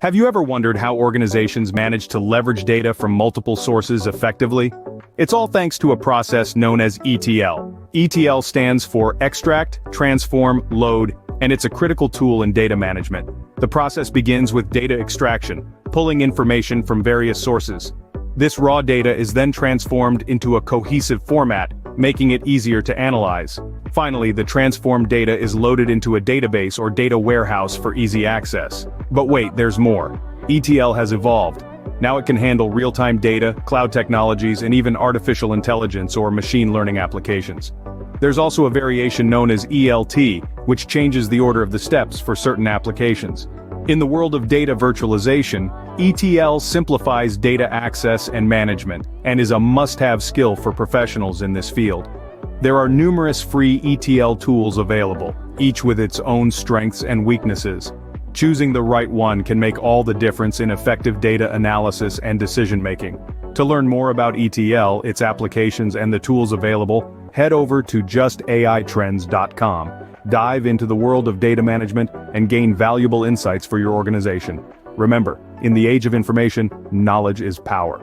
Have you ever wondered how organizations manage to leverage data from multiple sources effectively? It's all thanks to a process known as ETL. ETL stands for Extract, Transform, Load, and it's a critical tool in data management. The process begins with data extraction, pulling information from various sources. This raw data is then transformed into a cohesive format, making it easier to analyze. Finally, the transformed data is loaded into a database or data warehouse for easy access. But wait, there's more. ETL has evolved. Now it can handle real-time data, cloud technologies, and even artificial intelligence or machine learning applications. There's also a variation known as ELT, which changes the order of the steps for certain applications. In the world of data virtualization, ETL simplifies data access and management, and is a must-have skill for professionals in this field. There are numerous free ETL tools available, each with its own strengths and weaknesses. Choosing the right one can make all the difference in effective data analysis and decision-making. To learn more about ETL, its applications, and the tools available, head over to justaitrends.com. Dive into the world of data management and gain valuable insights for your organization. Remember, in the age of information, knowledge is power.